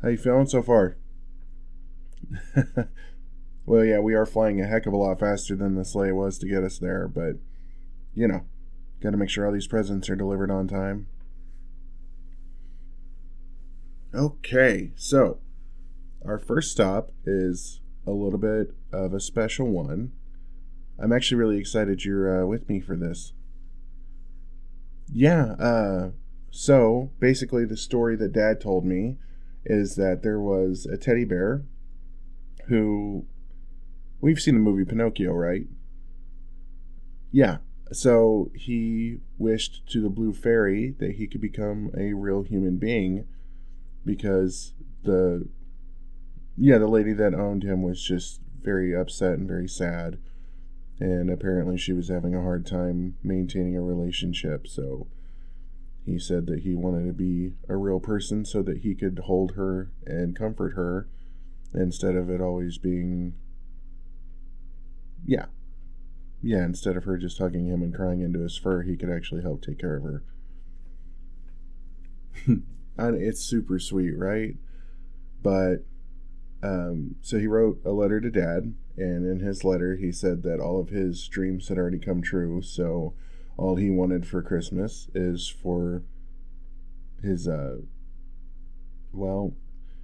How you feeling so far? Well, yeah, we are flying a heck of a lot faster than the sleigh was to get us there, but, you know, gotta make sure all these presents are delivered on time. Okay, so our first stop is a little bit of a special one. I'm actually really excited you're with me for this. Yeah, so basically the story that Dad told me is that there was a teddy bear who, we've seen the movie Pinocchio, right? Yeah. So he wished to the blue fairy that he could become a real human being because the lady that owned him was just very upset and very sad, and apparently she was having a hard time maintaining a relationship. So he said that he wanted to be a real person so that he could hold her and comfort her instead of it always being, yeah, instead of her just hugging him and crying into his fur, he could actually help take care of her. And it's super sweet, right? But so he wrote a letter to Dad, and in his letter he said that all of his dreams had already come true, so all he wanted for Christmas is for his well,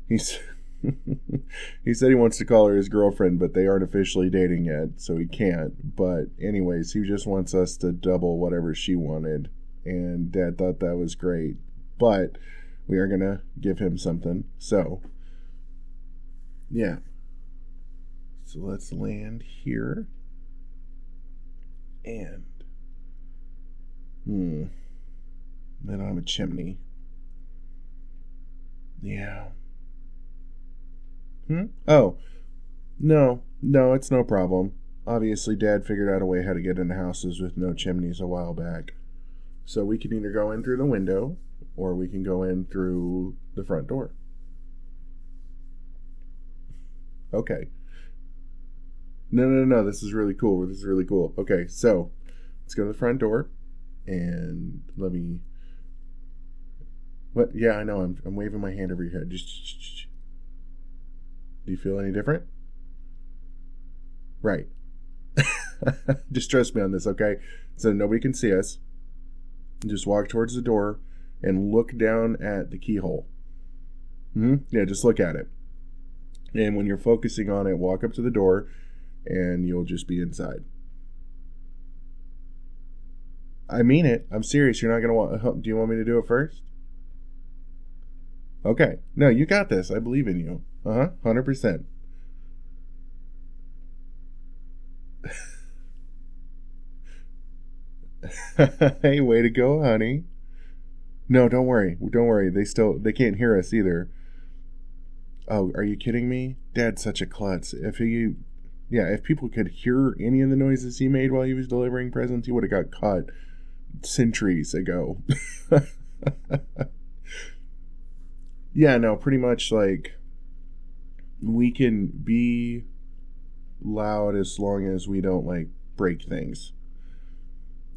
he's he said he wants to call her his girlfriend, but they aren't officially dating yet, so he can't. But anyways, he just wants us to double whatever she wanted, and Dad thought that was great. But we are gonna give him something. So yeah. So let's land here. And they don't have a chimney. Yeah. Oh, no, it's no problem. Obviously, Dad figured out a way how to get into houses with no chimneys a while back. So we can either go in through the window, or we can go in through the front door. Okay. No, this is really cool. Okay, so let's go to the front door, and let me... What? Yeah, I know, I'm waving my hand over your head. Just... Do you feel any different? Right. Just trust me on this, okay? So nobody can see us. Just walk towards the door and look down at the keyhole. Yeah, just look at it. And when you're focusing on it, walk up to the door and you'll just be inside. I mean it. I'm serious. You're not going to want... Do you want me to do it first? Okay. No, you got this. I believe in you. 100%. Hey, way to go, honey. No, don't worry. They can't hear us either. Oh, are you kidding me? Dad's such a klutz. If people could hear any of the noises he made while he was delivering presents, he would have got caught centuries ago. Yeah, no, pretty much like we can be loud as long as we don't like break things.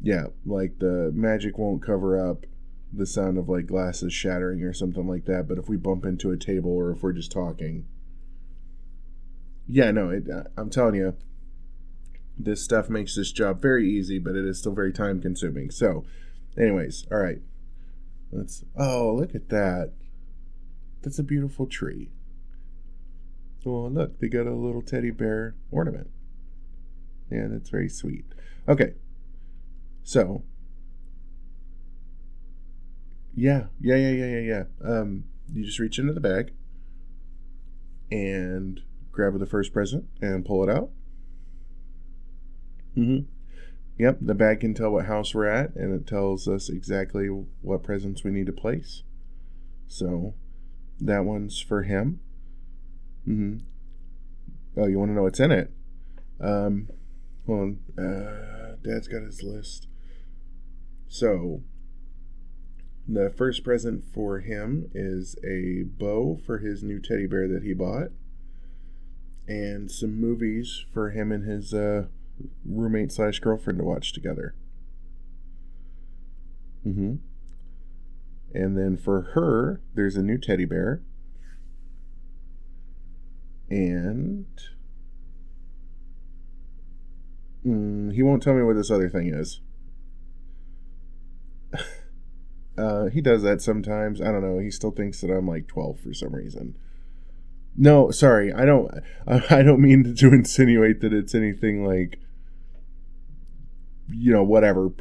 Yeah, like the magic won't cover up the sound of like glasses shattering or something like that, but if we bump into a table or if we're just talking. Yeah, no, I'm telling you, this stuff makes this job very easy, but it is still very time consuming. So, anyways, all right. Oh, look at that. That's a beautiful tree. Oh, look, they got a little teddy bear ornament. Yeah, that's very sweet. Okay. So, yeah. You just reach into the bag and grab the first present and pull it out. Yep, the bag can tell what house we're at, and it tells us exactly what presents we need to place. So, that one's for him. Oh, you want to know what's in it? Hold on. Dad's got his list. So, the first present for him is a bow for his new teddy bear that he bought, and some movies for him and his roommate/girlfriend to watch together. And then for her, there's a new teddy bear. And he won't tell me what this other thing is. He does that sometimes. I don't know. He still thinks that I'm like 12 for some reason. No, sorry. I don't mean to insinuate that it's anything like, whatever,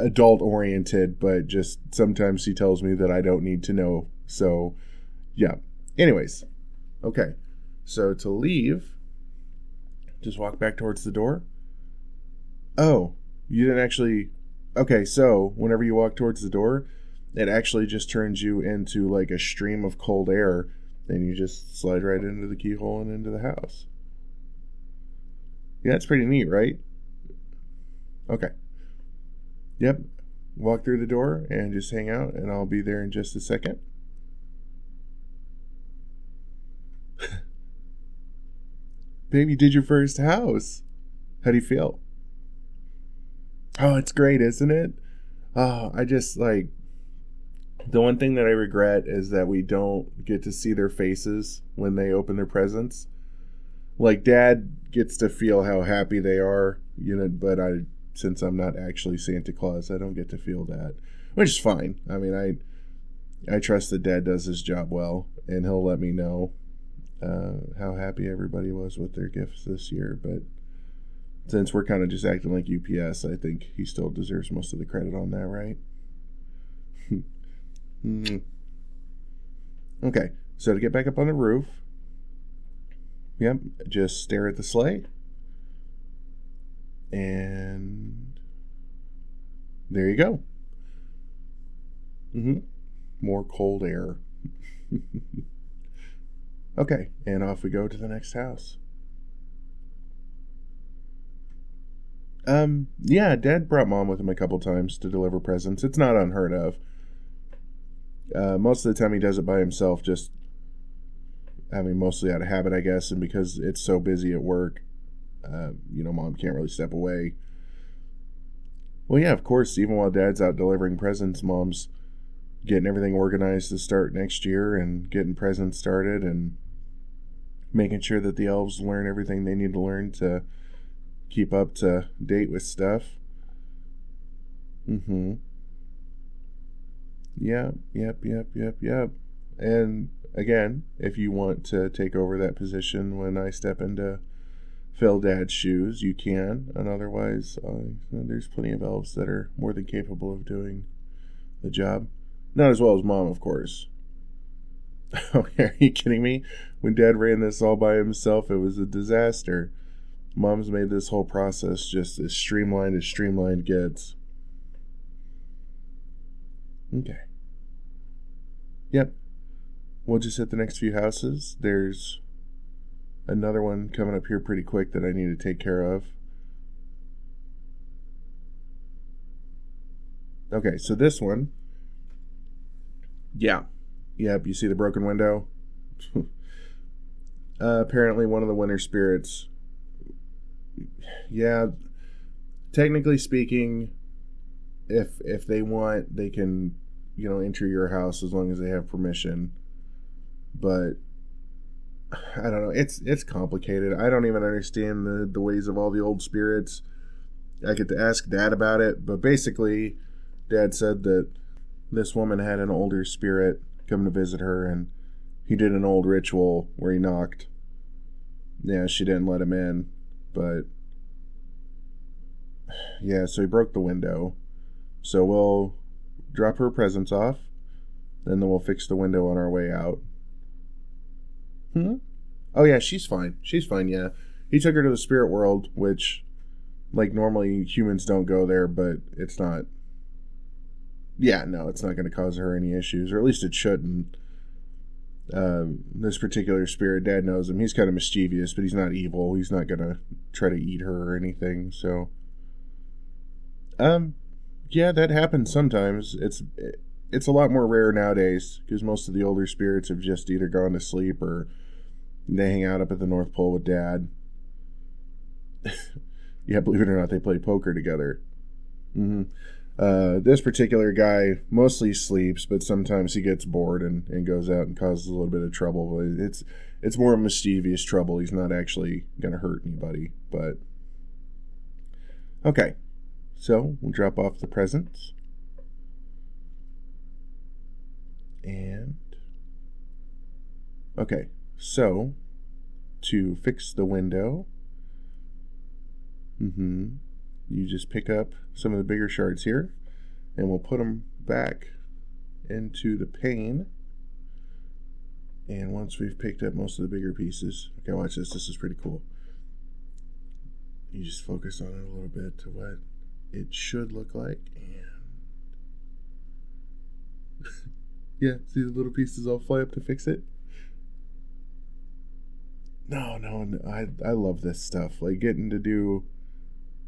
adult oriented, but just sometimes he tells me that I don't need to know. So, yeah. Anyways. Okay. So to leave, just walk back towards the door. Oh, you didn't actually... Okay, so whenever you walk towards the door, it actually just turns you into like a stream of cold air, and you just slide right into the keyhole and into the house. Yeah, it's pretty neat, right? Okay. Yep. Walk through the door and just hang out, and I'll be there in just a second. Baby, did your first house. How do you feel? Oh, it's great, isn't it? Oh, I just like... The one thing that I regret is that we don't get to see their faces when they open their presents. Like, Dad gets to feel how happy they are, but since I'm not actually Santa Claus, I don't get to feel that. Which is fine. I mean, I trust that Dad does his job well, and he'll let me know how happy everybody was with their gifts this year, but since we're kind of just acting like UPS, I think he still deserves most of the credit on that, right? Okay, so to get back up on the roof, yep, just stare at the sleigh. And there you go. More cold air. Okay, and off we go to the next house. Yeah, Dad brought Mom with him a couple times to deliver presents. It's not unheard of. Most of the time he does it by himself, mostly out of habit, I guess, and because it's so busy at work, Mom can't really step away. Well, yeah, of course, even while Dad's out delivering presents, Mom's getting everything organized to start next year and getting presents started and making sure that the elves learn everything they need to learn to keep up to date with stuff. Yep. And again, if you want to take over that position when I step into fill Dad's shoes, you can. And otherwise, there's plenty of elves that are more than capable of doing the job. Not as well as Mom, of course. Oh, are you kidding me? When Dad ran this all by himself, it was a disaster. Mom's made this whole process just as streamlined gets. Okay. Yep. We'll just hit the next few houses. There's another one coming up here pretty quick that I need to take care of. Okay, so this one. Yeah. Yep, you see the broken window? Apparently one of the winter spirits. Yeah, technically speaking, if they want, they can, enter your house as long as they have permission. But I don't know. It's complicated. I don't even understand the ways of all the old spirits. I get to ask Dad about it, but basically, Dad said that this woman had an older spirit come to visit her, and he did an old ritual where he knocked. Yeah, she didn't let him in, but yeah, so he broke the window. So we'll drop her presents off, and then we'll fix the window on our way out. Oh yeah, she's fine. Yeah. He took her to the spirit world, which, like, normally humans don't go there, but it's not. Yeah, no, it's not going to cause her any issues, or at least it shouldn't. This particular spirit, Dad knows him. He's kind of mischievous, but he's not evil. He's not going to try to eat her or anything, so. Yeah, that happens sometimes. It's a lot more rare nowadays, because most of the older spirits have just either gone to sleep or they hang out up at the North Pole with Dad. Yeah, believe it or not, they play poker together. This particular guy mostly sleeps, but sometimes he gets bored and goes out and causes a little bit of trouble. It's more mischievous trouble. He's not actually going to hurt anybody. But okay, so we'll drop off the presents. And okay, so to fix the window, you just pick up some of the bigger shards here, and we'll put them back into the pane. And once we've picked up most of the bigger pieces, okay, watch this. This is pretty cool. You just focus on it a little bit to what it should look like, and yeah, see the little pieces all fly up to fix it. No, I love this stuff. Like, getting to do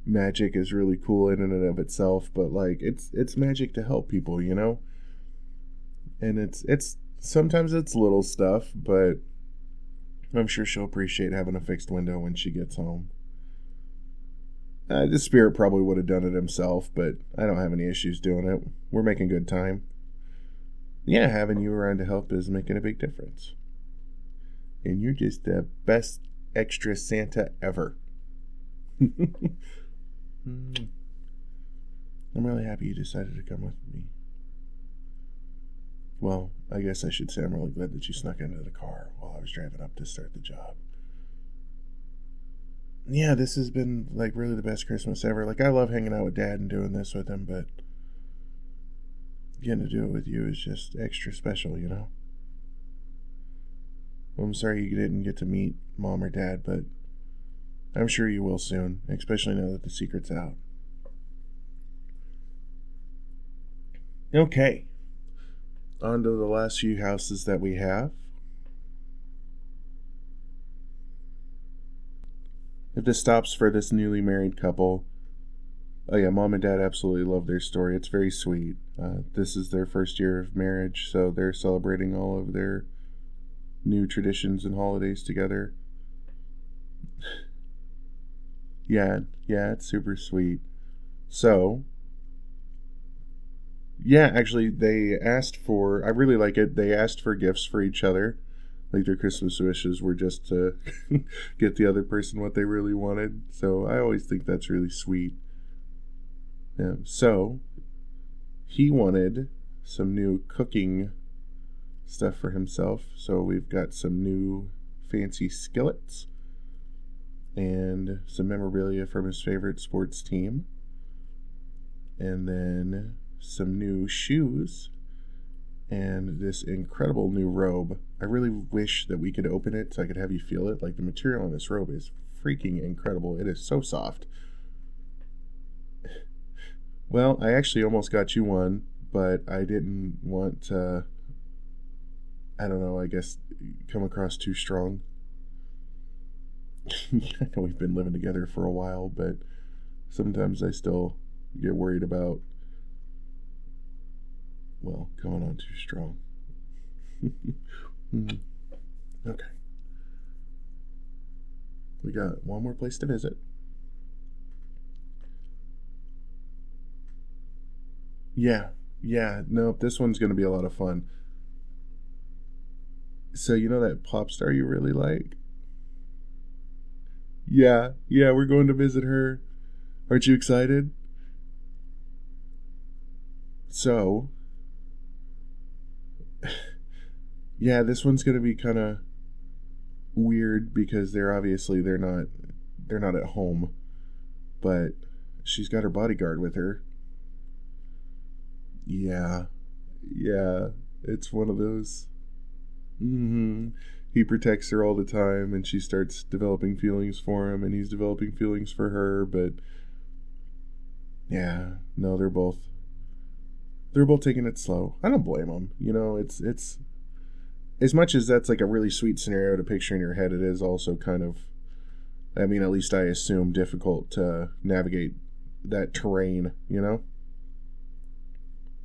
magic is really cool in and of itself, but like it's magic to help people, you know? And it's sometimes it's little stuff, but I'm sure she'll appreciate having a fixed window when she gets home. The spirit probably would have done it himself, but I don't have any issues doing it. We're making good time. Yeah, having you around to help is making a big difference. And you're just the best extra Santa ever. I'm really happy you decided to come with me. Well, I guess I should say I'm really glad that you snuck into the car while I was driving up to start the job. Yeah, this has been like really the best Christmas ever. Like, I love hanging out with Dad and doing this with him, but getting to do it with you is just extra special, you know? Well, I'm sorry you didn't get to meet Mom or Dad, but I'm sure you will soon, especially now that the secret's out. Okay. On to the last few houses that we have. If this stops for this newly married couple, oh yeah, Mom and Dad absolutely love their story. It's very sweet. This is their first year of marriage, so they're celebrating all of their new traditions and holidays together. Yeah, it's super sweet. So, yeah, actually, they asked for, I really like it, they asked for gifts for each other. Like, their Christmas wishes were just to get the other person what they really wanted. So I always think that's really sweet. Yeah, so he wanted some new cooking stuff for himself. So we've got some new fancy skillets and some memorabilia from his favorite sports team. And then some new shoes and this incredible new robe. I really wish that we could open it so I could have you feel it. Like, the material on this robe is freaking incredible. It is so soft. Well, I actually almost got you one, but I didn't want to, I don't know, I guess, come across too strong. I know we've been living together for a while, but sometimes I still get worried about, well, coming on too strong. Okay. We got one more place to visit. Yeah, no, this one's going to be a lot of fun. So, you know that pop star you really like? Yeah, we're going to visit her. Aren't you excited? So, yeah, this one's going to be kind of weird because they're not at home, but she's got her bodyguard with her. Yeah, it's one of those. He protects her all the time, and she starts developing feelings for him, and he's developing feelings for her, but yeah, no, they're both taking it slow. I don't blame them. You know, it's as much as that's like a really sweet scenario to picture in your head, it is also kind of, I mean, at least I assume, difficult to navigate that terrain, you know?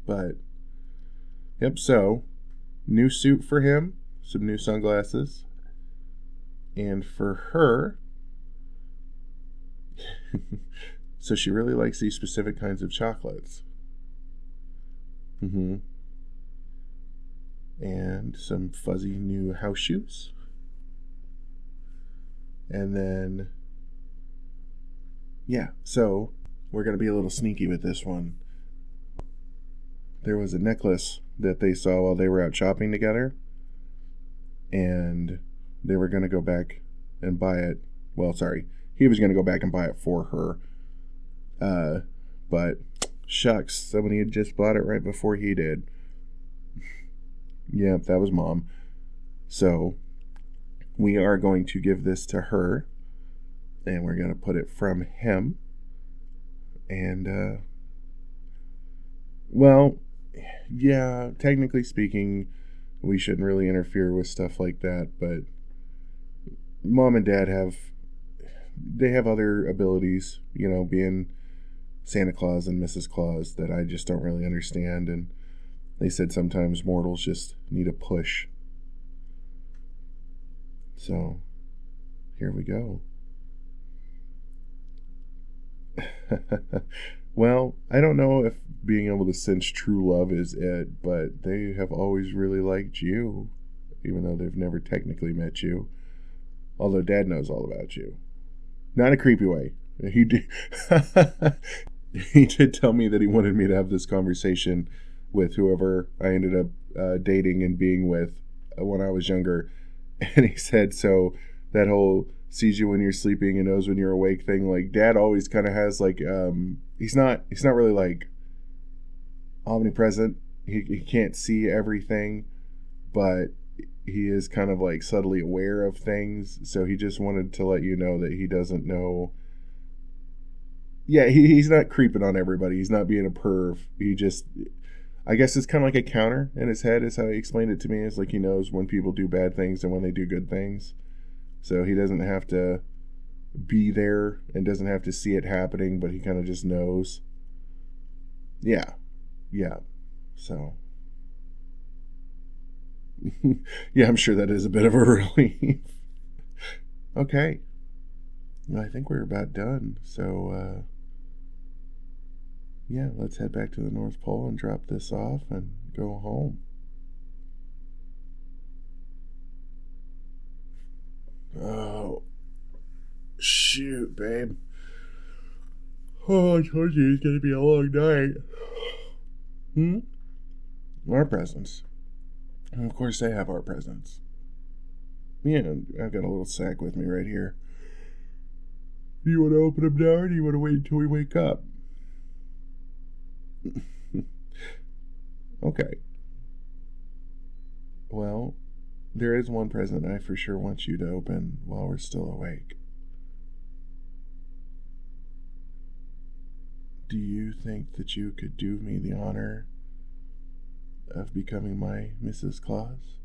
But, yep, so, new suit for him, some new sunglasses, and for her, so she really likes these specific kinds of chocolates. Mm-hmm. And some fuzzy new house shoes. And then, yeah, so we're going to be a little sneaky with this one. There was a necklace that they saw while they were out shopping together, and they were going to go back and buy it. Well, sorry, he was going to go back and buy it for her. But shucks, somebody had just bought it right before he did. Yep, that was Mom. So we are going to give this to her, and we're going to put it from him. And, well, yeah, technically speaking, we shouldn't really interfere with stuff like that, but Mom and Dad have other abilities, being Santa Claus and Mrs. Claus, that I just don't really understand, and they said sometimes mortals just need a push. So, here we go. Well, I don't know if being able to sense true love is it, but they have always really liked you, even though they've never technically met you. Although Dad knows all about you. Not in a creepy way. He did, he did tell me that he wanted me to have this conversation with whoever I ended up dating and being with when I was younger. And he said, so that whole sees you when you're sleeping and knows when you're awake thing, like Dad always kind of has like, he's not really like omnipresent. He can't see everything, but he is kind of like subtly aware of things. So he just wanted to let you know that he doesn't know. Yeah, he's not creeping on everybody. He's not being a perv. He just, I guess it's kind of like a counter in his head is how he explained it to me. It's like he knows when people do bad things and when they do good things. So he doesn't have to be there and doesn't have to see it happening, but he kind of just knows. Yeah. So, yeah, I'm sure that is a bit of a relief. Okay. I think we're about done. So, yeah, let's head back to the North Pole and drop this off and go home. Oh, shoot, babe. Oh, I told you it's going to be a long night. Our presents. And of course they have our presents. Yeah, I've got a little sack with me right here. Do you want to open them now, or do you want to wait until we wake up? Okay. Well, there is one present I for sure want you to open while we're still awake. Do you think that you could do me the honor of becoming my Mrs. Claus?